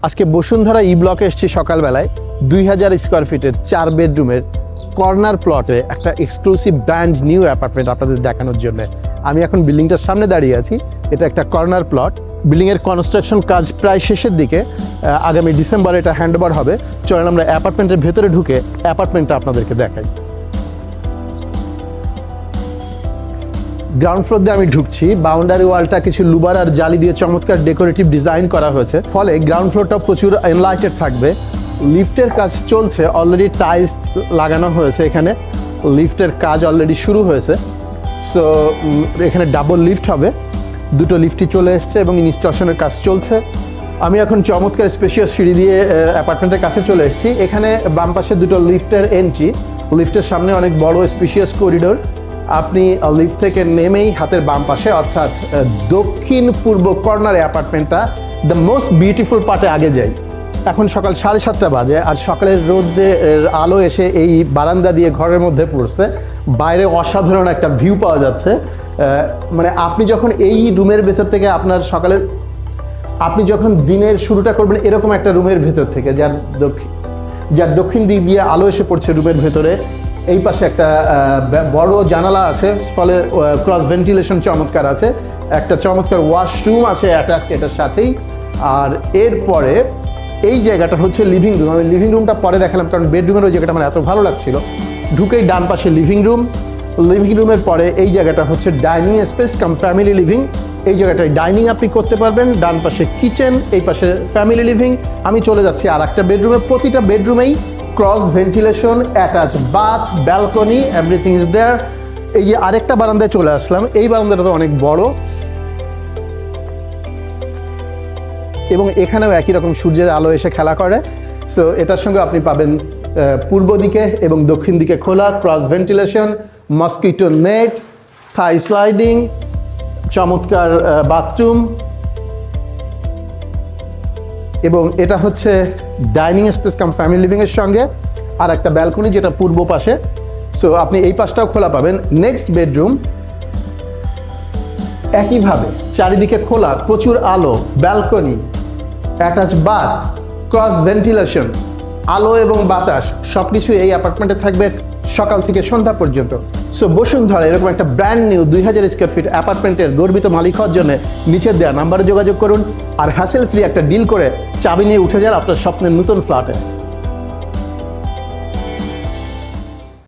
আজকে বসুন্ধরা ই ব্লকে এসেছি সকালবেলায় 2000 স্কোয়ার ফিটের 4 বেডরুমের কর্নার প্লটে একটা এক্সক্লুসিভ ব্র্যান্ড নিউ অ্যাপার্টমেন্ট আপনাদের দেখানোর জন্য। আমি এখন বিল্ডিংটার সামনে দাঁড়িয়ে আছি। এটা একটা কর্নার প্লট। বিল্ডিংয়ের কনস্ট্রাকশন কাজ প্রায় শেষের দিকে, আগামী ডিসেম্বরে এটা হ্যান্ডওভার হবে। চলেন আমরা অ্যাপার্টমেন্টের ভেতরে ঢুকে অ্যাপার্টমেন্টটা আপনাদেরকে দেখাই। গ্রাউন্ড ফ্লোর দিয়ে আমি ঢুকছি। বাউন্ডারি ওয়ালটা কিছু লুবার আর জালি দিয়ে চমৎকার ডেকোরেটিভ ডিজাইন করা হয়েছে, ফলে গ্রাউন্ড ফ্লোরটা প্রচুর এনলাইটেড থাকবে। লিফটের কাজ চলছে, অলরেডি টাইলস লাগানো হয়েছে। এখানে লিফটের কাজ অলরেডি শুরু হয়েছে। সো এখানে ডাবল লিফট হবে, দুটো লিফটই চলে এসছে এবং ইনস্টলেশনের কাজ চলছে। আমি এখন চমৎকার স্পেশিয়াস সিঁড়ি দিয়ে অ্যাপার্টমেন্টের কাছে চলে এসেছি। এখানে বাম পাশে দুটো লিফটের এন্ট্রি, লিফটের সামনে অনেক বড় স্পেশিয়াস করিডোর। আপনি লিফট থেকে নেমেই হাতের বাম পাশে, অর্থাৎ দক্ষিণ পূর্ব কর্নারে অ্যাপার্টমেন্টটা দ্য মোস্ট বিউটিফুল পার্টে আগে যাই। এখন সকাল 7:30 বাজে, আর সকালের রোদের আলো এসে এই বারান্দা দিয়ে ঘরের মধ্যে পড়ছে। বাইরে অসাধারণ একটা ভিউ পাওয়া যাচ্ছে। মানে আপনি যখন এই রুমের ভেতর থেকে আপনি যখন দিনের শুরুটা করবেন এরকম একটা রুমের ভেতর থেকে, যার দক্ষিণ দিক দিয়ে আলো এসে পড়ছে রুমের ভেতরে। এই পাশে একটা বড় জানালা আছে, ফলে ক্রস ভেন্টিলেশন চমৎকার আছে। একটা চমৎকার ওয়াশরুম আছে অ্যাটাচ এটার সাথেই। আর এরপরে এই জায়গাটা হচ্ছে লিভিং রুম। আমি লিভিং রুমটা পরে দেখালাম, কারণ বেডরুমের ওই জায়গাটা আমার এত ভালো লাগছিল। ঢুকেই ডান পাশে লিভিং রুম, লিভিং রুমের পরে এই জায়গাটা হচ্ছে ডাইনিং স্পেস কাম ফ্যামিলি লিভিং। এই জায়গাটায় ডাইনিং আপনি করতে পারবেন। ডান পাশে কিচেন, এই পাশে ফ্যামিলি লিভিং। আমি চলে যাচ্ছি আর একটা বেডরুমে। প্রতিটা বেডরুমেই cross ventilation, attach bath, balcony, everything is there. এই যে আরেকটা বারান্দায় চলে আসলাম। এই বারান্দাটা তো অনেক বড় এবং এখানেও একই রকম সূর্যের আলো এসে খেলা করে। সো এটার সঙ্গে আপনি পাবেন পূর্ব দিকে এবং দক্ষিণ দিকে খোলা ক্রস ভেন্টিলেশন, মসকিটো নেট, থাই স্লাইডিং, চমৎকার বাথরুম, এবং এটা হচ্ছে ডাইনিং স্পেস কাম ফ্যামিলি লিভিংয়ের সঙ্গে আর একটা ব্যালকনি যেটা পূর্ব পাশে। সো আপনি এই পাশটাও খোলা পাবেন। নেক্সট বেডরুম একইভাবে চারিদিকে খোলা, প্রচুর আলো, balcony, attach bath, cross ventilation, আলো এবং বাতাস সবকিছু এই অ্যাপার্টমেন্টে থাকবে সকাল থেকে সন্ধ্যা পর্যন্ত। সো বসুন্ধরা এরকম একটা ব্র্যান্ড নিউ 2000 স্কোয়ার ফিট অ্যাপার্টমেন্টের গর্বিত মালিক হওয়ার জন্য নিচের দেওয়া নাম্বারে যোগাযোগ করুন আর হ্যাসেল ফ্রি একটা ডিল করে চাবি নিয়ে উঠে যান আপনার স্বপ্নের নতুন ফ্ল্যাটে।